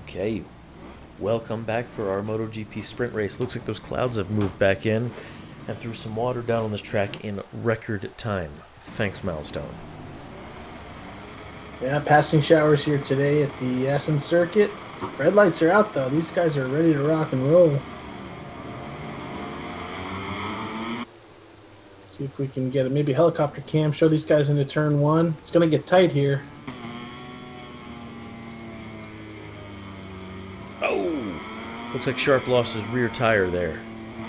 Okay, welcome back for our MotoGP sprint race. Looks like those clouds have moved back in and threw some water down on this track in record time. Thanks, Milestone. Yeah, passing showers here today at the Assen circuit. Red lights are out though. These guys are ready to rock and roll. See if we can get it. Maybe a helicopter cam. Show these guys into turn one. It's gonna get tight here. Oh! Looks like Sharp lost his rear tire there.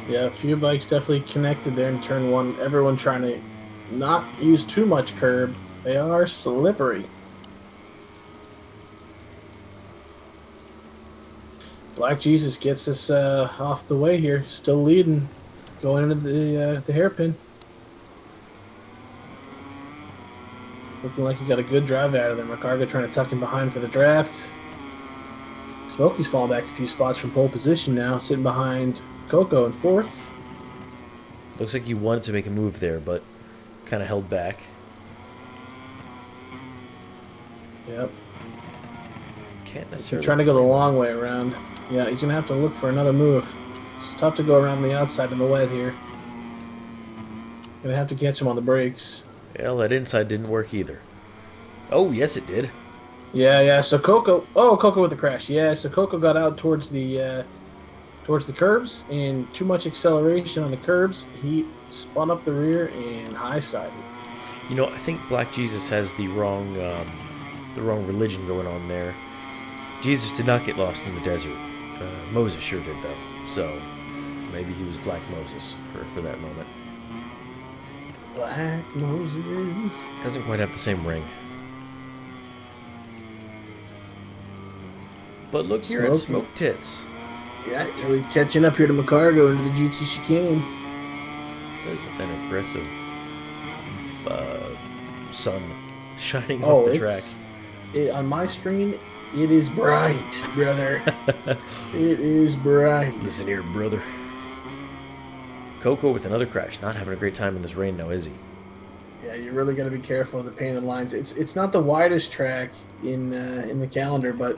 Yeah, a few bikes definitely connected there in turn one. Everyone trying to not use too much curb. They are slippery. Black Jesus gets us off the way here. Still leading. Going into the hairpin. Looking like he got a good drive out of there. McCargo trying to tuck him behind for the draft. Smokey's falling back a few spots from pole position now, sitting behind Coco in fourth. Looks like he wanted to make a move there, but kind of held back. Yep. Can't They're necessarily... trying to go the long way around. Yeah, he's going to have to look for another move. It's tough to go around the outside in the wet here. Going to have to catch him on the brakes. Well, that inside didn't work either. Oh, yes it did. Yeah, so Coco... Oh, Coco with the crash. Yeah, so Coco got out towards the curbs, and too much acceleration on the curbs. He spun up the rear and high-sided. You know, I think Black Jesus has the wrong religion going on there. Jesus did not get lost in the desert. Moses sure did, though. So maybe he was Black Moses for that moment. Black Moses. Doesn't quite have the same ring. But look here at Smoke Tits. Yeah, he's really catching up here to McCargo into the GT chicane. There's an aggressive sun shining off the track. On my screen, it is bright, brother. It is bright. Listen here, brother. Coco with another crash. Not having a great time in this rain now, is he? Yeah, you're really got to be careful of the painted lines. It's not the widest track in the calendar, but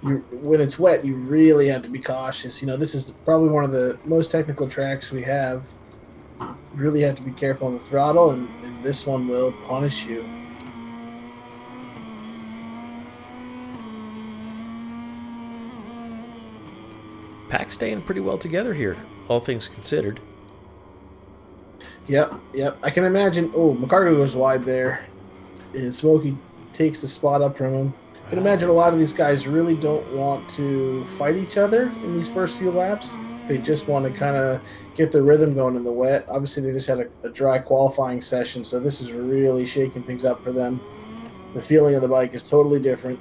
when it's wet, you really have to be cautious. You know, this is probably one of the most technical tracks we have. You really have to be careful on the throttle, and this one will punish you. Pack staying pretty well together here, all things considered. Yep. I can imagine. Oh, McCargo goes wide there, and Smokey takes the spot up from him. I can imagine a lot of these guys really don't want to fight each other in these first few laps. They just want to kind of get the rhythm going in the wet. Obviously, they just had a dry qualifying session, so this is really shaking things up for them. The feeling of the bike is totally different.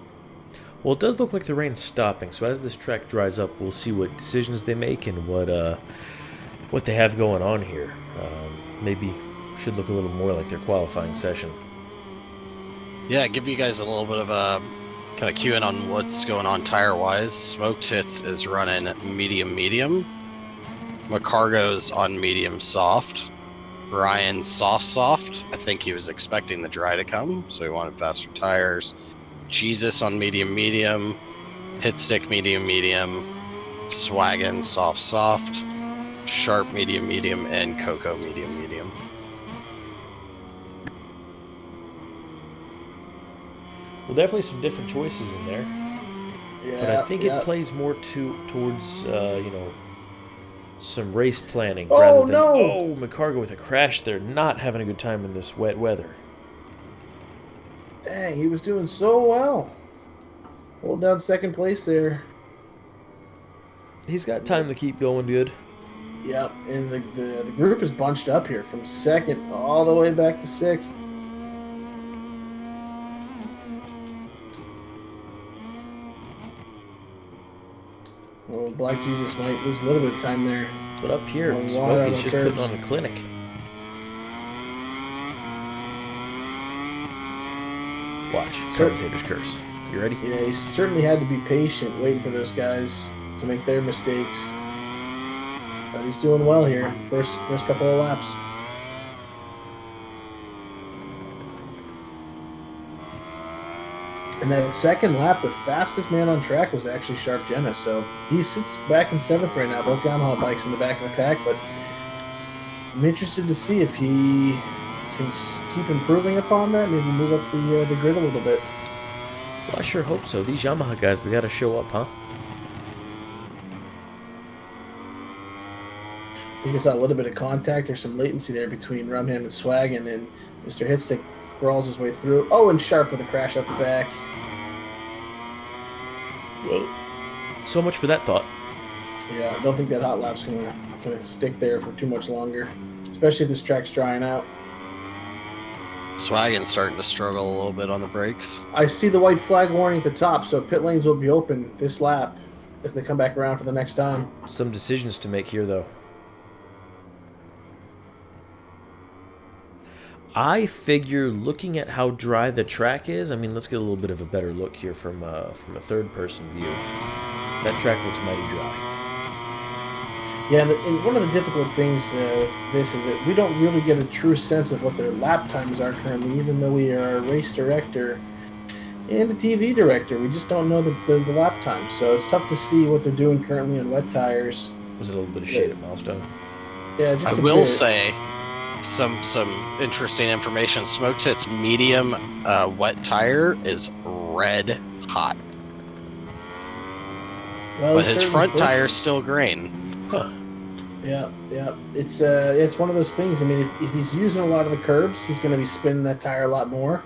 Well, it does look like the rain's stopping, so as this track dries up, we'll see what decisions they make and what they have going on here. Maybe should look a little more like their qualifying session. Yeah, give you guys a little bit of a kind of cue in on what's going on tire-wise. Smoke Tits is running medium. McCargo's on medium soft. Ryan's soft. I think he was expecting the dry to come, so he wanted faster tires. Jesus on medium. Pitstick medium. Swaggin soft. Sharp medium, and Coco medium. Well, definitely some different choices in there. Yeah, but I think it plays more towards some race planning rather than... Oh, McCargo with a crash there, not having a good time in this wet weather. Dang, he was doing so well. Hold down second place there. He's got time to keep going good. Yep, and the group is bunched up here from second all the way back to sixth. Well, Black Jesus might lose a little bit of time there. But up here, Smokey's just putting on a clinic. Watch, commentator's curse. You ready? Yeah, he certainly had to be patient, waiting for those guys to make their mistakes. But he's doing well here, first couple of laps. And that second lap, the fastest man on track was actually Sharp Jenna. So he sits back in 7th right now. Both Yamaha bikes in the back of the pack. But I'm interested to see if he can keep improving upon that. Maybe move up the grid a little bit. Well, I sure hope so. These Yamaha guys, they got to show up, huh? I think I saw a little bit of contact or some latency there between Rumham and Swaggin, and Mr. Hitstick crawls his way through. Oh, and Sharp with a crash out the back. Well, so much for that thought. Yeah, I don't think that hot lap's gonna stick there for too much longer, especially if this track's drying out. Swaggin's starting to struggle a little bit on the brakes. I see the white flag warning at the top, so pit lanes will be open this lap as they come back around for the next time. Some decisions to make here, though. I figure, looking at how dry the track is, I mean, let's get a little bit of a better look here from a third-person view. That track looks mighty dry. Yeah, and one of the difficult things with this is that we don't really get a true sense of what their lap times are currently, even though we are a race director and a TV director. We just don't know the lap times, so it's tough to see what they're doing currently on wet tires. Was it a little bit of shade at Milestone? Yeah, just I will say some interesting information. Smoke Tit's medium wet tire is red hot, well, but his front tire's still green. Huh. Yeah. It's one of those things. I mean, if he's using a lot of the curbs, he's going to be spinning that tire a lot more.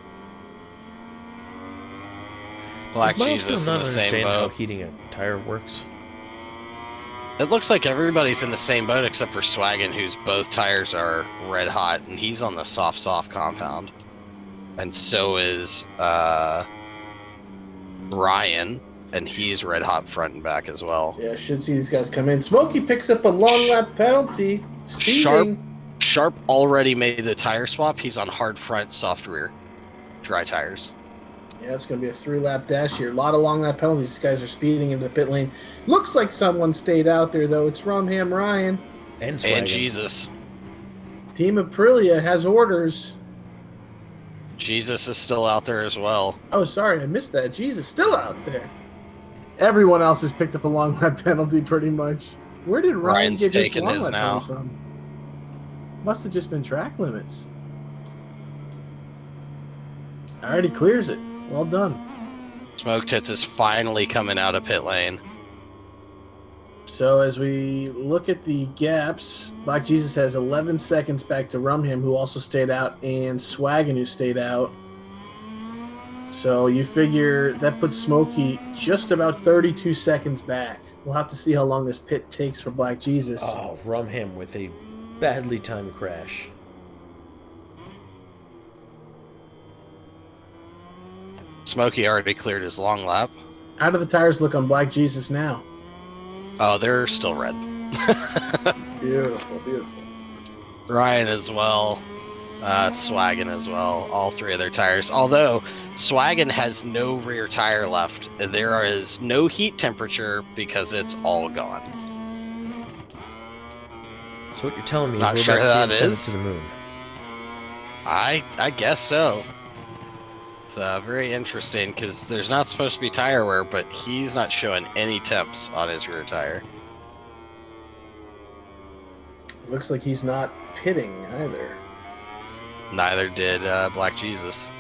Black Does Jesus Milestone in not the same understand how boat. heating a tire works? It looks like everybody's in the same boat except for Swaggin, whose both tires are red hot, and he's on the soft compound. And so is Ryan, and he's red hot front and back as well. Yeah, should see these guys come in. Smokey picks up a long lap penalty. Speeding. Sharp already made the tire swap. He's on hard front, soft rear, dry tires. Yeah, it's going to be a 3-lap dash here. A lot of long lap penalties. These guys are speeding into the pit lane. Looks like someone stayed out there, though. It's Rumham Ryan. And Swaggin. And Jesus. Team Aprilia has orders. Jesus is still out there as well. Oh, sorry, I missed that. Jesus, still out there. Everyone else has picked up a long lap penalty, pretty much. Where did Ryan Ryan's get his taking long his lap now. penalty from? Must have just been track limits. Already clears it. Well done. Smoke Tits is finally coming out of pit lane. So as we look at the gaps, Black Jesus has 11 seconds back to Rumham, who also stayed out, and Swaggin, who stayed out. So you figure that puts Smokey just about 32 seconds back. We'll have to see how long this pit takes for Black Jesus. Oh, Rumham with a badly timed crash. Smokey already cleared his long lap. How do the tires look on Black Jesus now? Oh, they're still red. Beautiful, beautiful. Ryan as well. Swaggin as well. All three of their tires. Although Swaggin has no rear tire left. There is no heat temperature because it's all gone. So what you're telling me is Not we're sure about to see that him is. send it to the moon. I guess so. It's very interesting because there's not supposed to be tire wear, but he's not showing any temps on his rear tire. Looks like he's not pitting either. Neither did Black Jesus.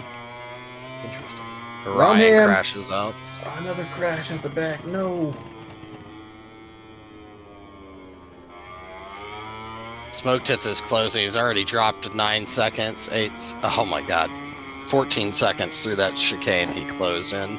Interesting. Ryan Rumham. crashes out. Another crash at the back. No. Smoke Tits is closing. He's already dropped 9 seconds. Oh my god. 14 seconds through that chicane he closed in.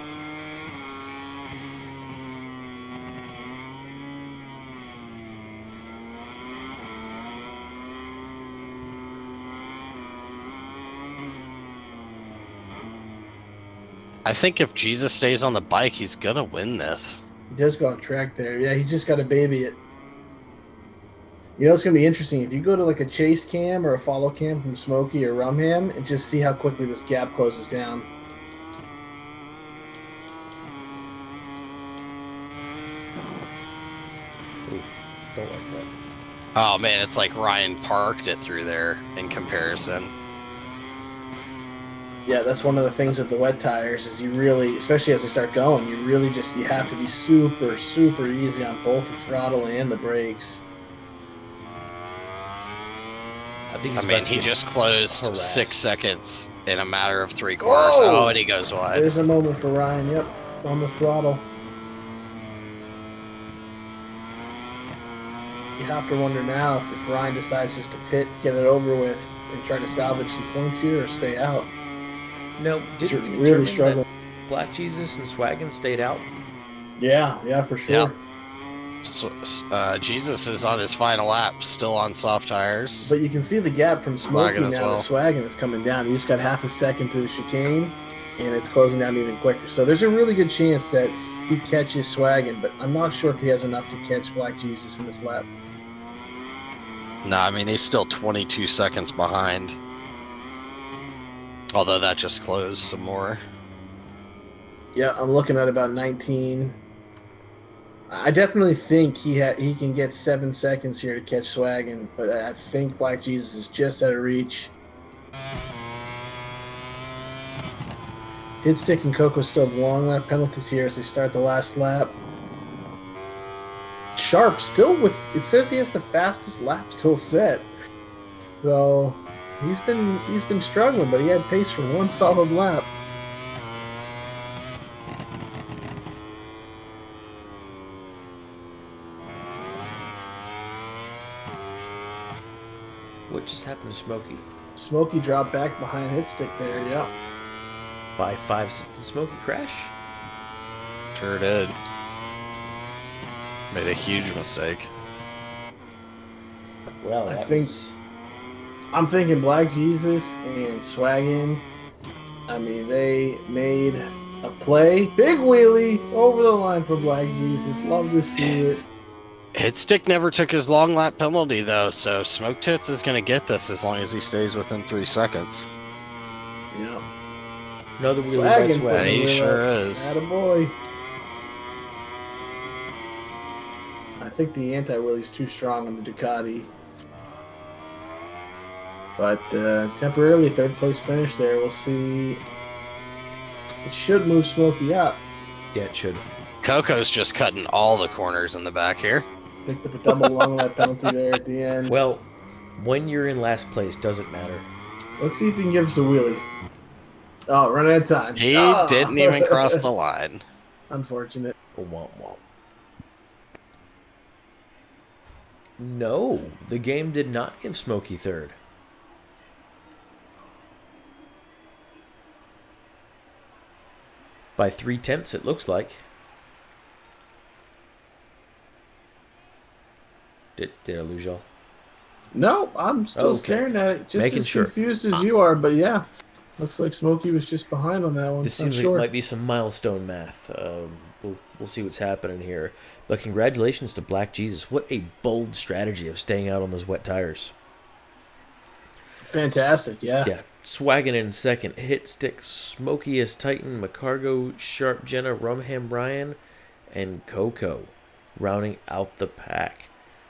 I think if Jesus stays on the bike, he's gonna win this. He does go off track there. Yeah, he's just got to baby it. You know, it's going to be interesting. If you go to like a chase cam or a follow cam from Smokey or Rumham and just see how quickly this gap closes down. Ooh, don't like that. Oh man, it's like Ryan parked it through there in comparison. Yeah, that's one of the things with the wet tires is you really, especially as they start going, you have to be super, super easy on both the throttle and the brakes. I think I he's mean, about to he get just closed harassed. 6 seconds in a matter of 3 corners. Oh! Oh, and he goes wide. There's a moment for Ryan, yep, on the throttle. You have to wonder now if Ryan decides just to pit, get it over with, and try to salvage some points here or stay out. No, didn't we Really determine struggling. that Black Jesus and Swaggin stayed out? Yeah, for sure. Yep. So, Jesus is on his final lap, still on soft tires. But you can see the gap from Smokey Swaggin as now well. to Swaggin is coming down. You just got half a second through the chicane, and it's closing down even quicker. So there's a really good chance that he catches Swaggin, but I'm not sure if he has enough to catch Black Jesus in this lap. No, I mean, he's still 22 seconds behind. Although that just closed some more. Yeah, I'm looking at about 19. I definitely think he can get 7 seconds here to catch Swaggin, but I think Black Jesus is just out of reach. Hit Stick and Coco still have long lap penalties here as they start the last lap. Sharp still with, it says he has the fastest lap still set. So he's been struggling, but he had pace for one solid lap. What just happened to Smokey? Smokey dropped back behind Hit Stick there, yeah. By 5 seconds. Did Smokey crash? Sure did. Made a huge mistake. Well, I'm thinking Black Jesus and Swaggin. I mean, they made a play. Big wheelie over the line for Black Jesus. Love to see it. Hitstick never took his long lap penalty, though, so Smoke Tits is going to get this as long as he stays within 3 seconds. Yeah. Another wheelie by Swaggin Swag. He sure is. Attaboy. I think the anti-wheelie's too strong on the Ducati. But temporarily, third place finish there. We'll see. It should move Smokey up. Yeah, it should. Coco's just cutting all the corners in the back here. Picked up a double long lap penalty there at the end. Well, when you're in last place, doesn't matter. Let's see if he can give us a wheelie. Oh, run out of time. He Oh. didn't even cross the line. Unfortunate. Womp womp. No, the game did not give Smokey third. By 3/10, it looks like. Did I lose y'all? No, I'm still Okay. staring at it. Just Making as sure. confused as you are, but yeah. Looks like Smokey was just behind on that one. This Not seems like sure. it might be some milestone math. We'll see what's happening here. But congratulations to Black Jesus. What a bold strategy of staying out on those wet tires. Fantastic, yeah. Yeah, Swaggin in second. Hit Stick, Smokey as Titan, McCargo, Sharp Jenna, Rumham Ryan, and Coco rounding out the pack.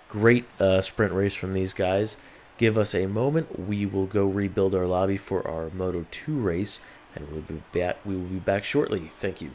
Great sprint race from these guys. Give us a moment. We will go rebuild our lobby for our Moto2 race, and we will be back shortly. Thank you.